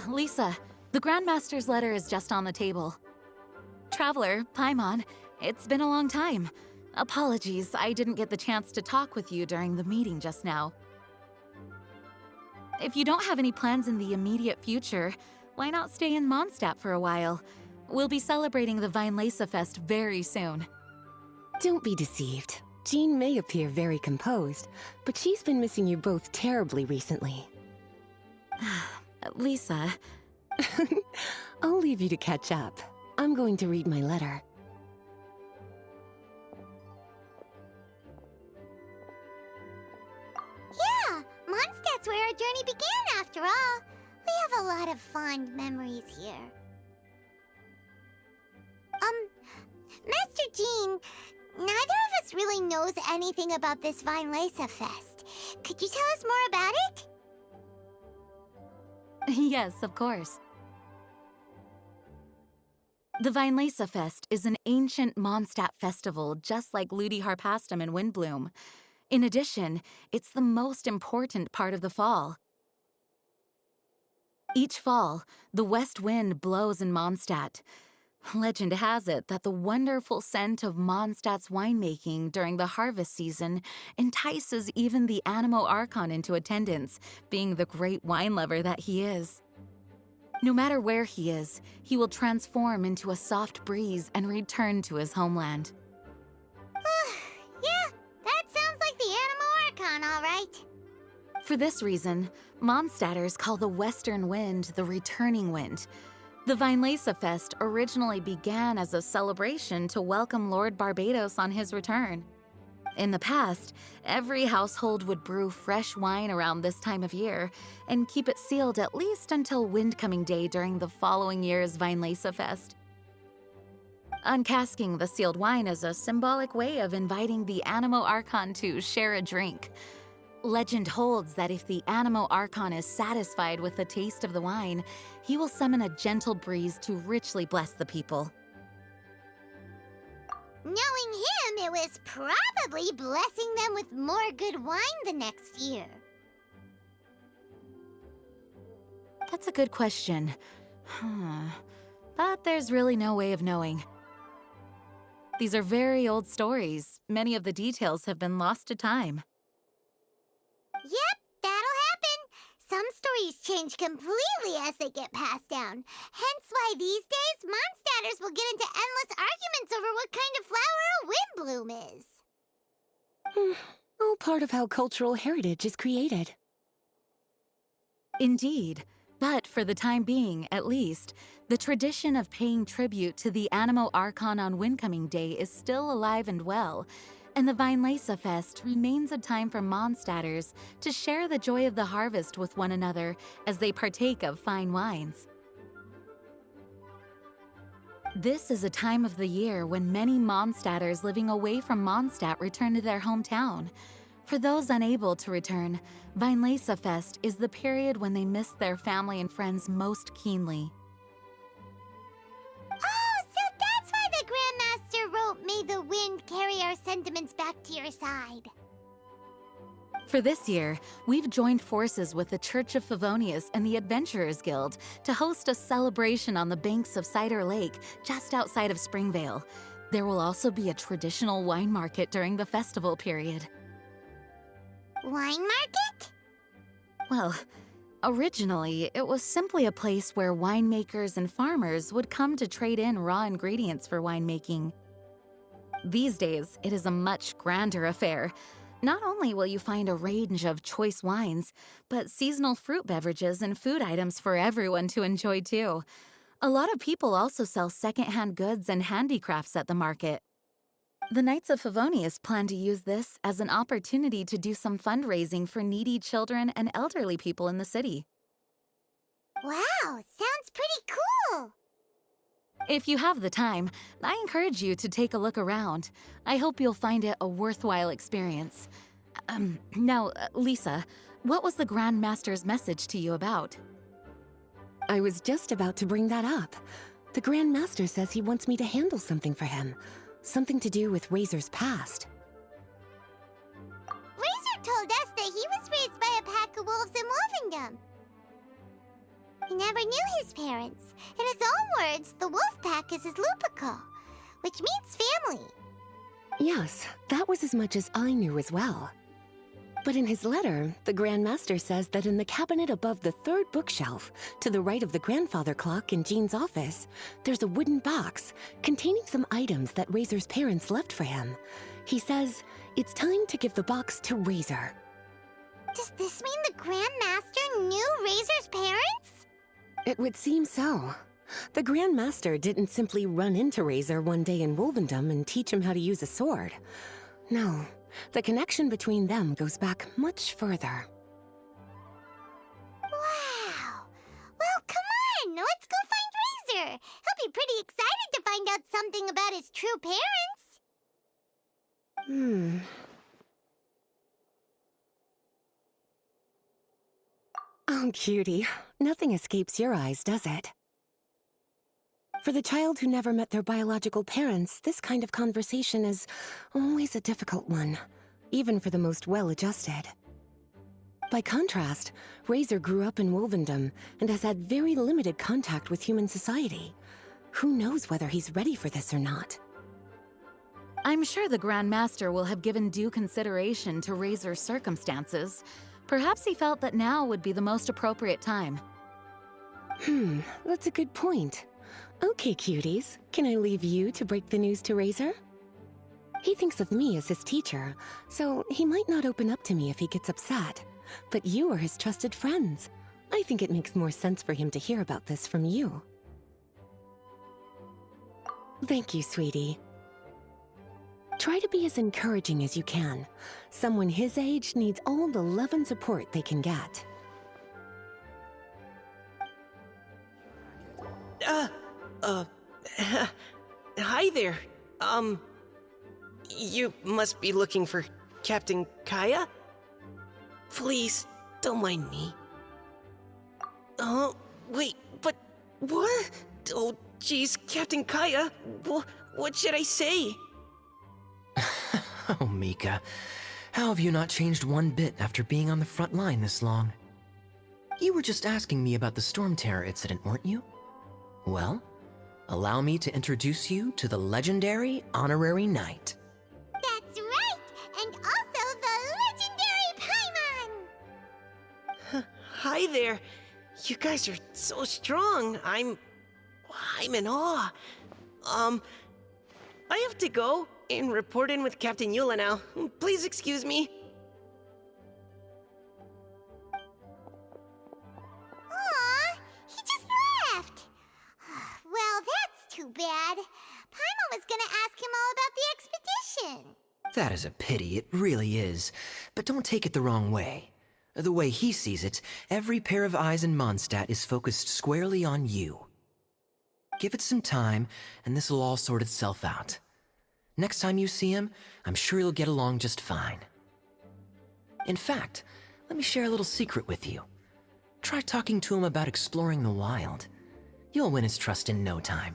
Lisa, the Grandmaster's letter is just on the table. Traveler, Paimon, it's been a long time. Apologies, I didn't get the chance to talk with you during the meeting just now. If you don't have any plans in the immediate future, why not stay in Mondstadt for a while? We'll be celebrating the Weinlese Fest very soon. Don't be deceived. Jean may appear very composed, but she's been missing you both terribly recently. Lisa... I'll leave you to catch up. I'm going to read my letter. Yeah, Mondstadt's where our journey began after all. We have a lot of fond memories here. Master Jean, neither of us really knows anything about this Weinlese Fest. Could you tell us more about it? Yes, of course. The Weinlese Fest is an ancient Mondstadt festival just like Ludi Harpastum and Windbloom. In addition, it's the most important part of the fall. Each fall, the west wind blows in Mondstadt. Legend has it that the wonderful scent of Mondstadt's winemaking during the harvest season entices even the Animo Archon into attendance, being the great wine lover that he is. No matter where he is, he will transform into a soft breeze and return to his homeland. Yeah, that sounds like the Animo Archon, all right. For this reason, Mondstadters call the western wind the returning wind. The Weinlese Fest originally began as a celebration to welcome Lord Barbados on his return. In the past, every household would brew fresh wine around this time of year and keep it sealed at least until Windcoming Day during the following year's Weinlese Fest. Uncasking the sealed wine is a symbolic way of inviting the Animo Archon to share a drink. Legend holds that if the Animo Archon is satisfied with the taste of the wine, he will summon a gentle breeze to richly bless the people. Knowing him, it was probably blessing them with more good wine the next year. That's a good question. But there's really no way of knowing. These are very old stories. Many of the details have been lost to time. Yep, that'll happen. Some stories change completely as they get passed down. Hence why these days, Mondstadters will get into endless arguments over what kind of flower a windbloom is. All part of how cultural heritage is created. Indeed. But for the time being, at least, the tradition of paying tribute to the Animo Archon on Windcoming Day is still alive and well, and the Weinlese Fest remains a time for Mondstadters to share the joy of the harvest with one another as they partake of fine wines. This is a time of the year when many Mondstadters living away from Mondstadt return to their hometown. For those unable to return, Weinlese Fest is the period when they miss their family and friends most keenly. Oh, so that's why the Grandmaster wrote, "May the wind carry our sentiments back to your side." For this year, we've joined forces with the Church of Favonius and the Adventurers Guild to host a celebration on the banks of Cider Lake, just outside of Springvale. There will also be a traditional wine market during the festival period. Wine market? Well, originally, it was simply a place where winemakers and farmers would come to trade in raw ingredients for winemaking. These days, it is a much grander affair. Not only will you find a range of choice wines, but seasonal fruit beverages and food items for everyone to enjoy too. A lot of people also sell secondhand goods and handicrafts at the market. The Knights of Favonius plan to use this as an opportunity to do some fundraising for needy children and elderly people in the city. Wow, sounds pretty cool. If you have the time, I encourage you to take a look around. I hope you'll find it a worthwhile experience. Now, Lisa, what was the Grand Master's message to you about? I was just about to bring that up. The Grand Master says he wants me to handle something for him. Something to do with Razor's past. Razor told us that he was raised by a pack of wolves in Wolvendom. He never knew his parents. In his own words, the wolf pack is his lupico, which means family. Yes, that was as much as I knew as well. But in his letter, the Grand Master says that in the cabinet above the third bookshelf, to the right of the grandfather clock in Jean's office, there's a wooden box containing some items that Razor's parents left for him. He says it's time to give the box to Razor. Does this mean the Grand Master knew Razor's parents? It would seem so. The Grand Master didn't simply run into Razor one day in Wolvendom and teach him how to use a sword. No, the connection between them goes back much further. Wow! Well, come on! Let's go find Razor! He'll be pretty excited to find out something about his true parents. Oh, cutie. Nothing escapes your eyes, does it? For the child who never met their biological parents, this kind of conversation is always a difficult one, even for the most well-adjusted. By contrast, Razor grew up in Wolvendom and has had very limited contact with human society. Who knows whether he's ready for this or not? I'm sure the Grand Master will have given due consideration to Razor's circumstances. Perhaps he felt that now would be the most appropriate time. That's a good point. Okay, cuties, can I leave you to break the news to Razor? He thinks of me as his teacher, so he might not open up to me if he gets upset. But you are his trusted friends. I think it makes more sense for him to hear about this from you. Thank you, sweetie. Try to be as encouraging as you can. Someone his age needs all the love and support they can get. Hi there. You must be looking for Captain Kaya? Please, don't mind me. Oh, wait, but what? Oh, jeez, Captain Kaya, what should I say? Oh, Mika. How have you not changed one bit after being on the front line this long? You were just asking me about the Storm Terror incident, weren't you? Well, allow me to introduce you to the legendary Honorary Knight. That's right! And also the legendary Paimon! Hi there. You guys are so strong. I'm in awe. I have to go and report in with Captain Eula now. Please excuse me. Aw, he just left. Well, that's too bad. Paimon was gonna ask him all about the expedition. That is a pity, it really is. But don't take it the wrong way. The way he sees it, every pair of eyes in Mondstadt is focused squarely on you. Give it some time, and this will all sort itself out. Next time you see him, I'm sure you'll get along just fine. In fact, let me share a little secret with you. Try talking to him about exploring the wild. You'll win his trust in no time.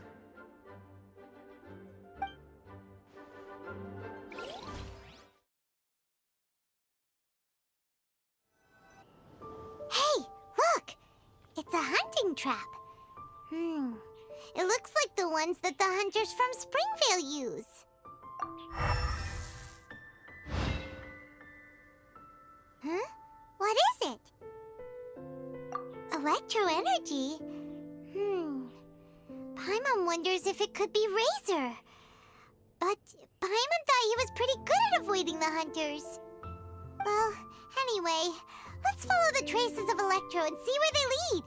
Hey, look! It's a hunting trap. It looks like the ones that the hunters from Springvale use. Huh? What is it? Electro-energy? Paimon wonders if it could be Razor. But Paimon thought he was pretty good at avoiding the hunters. Well, anyway, let's follow the traces of Electro and see where they lead.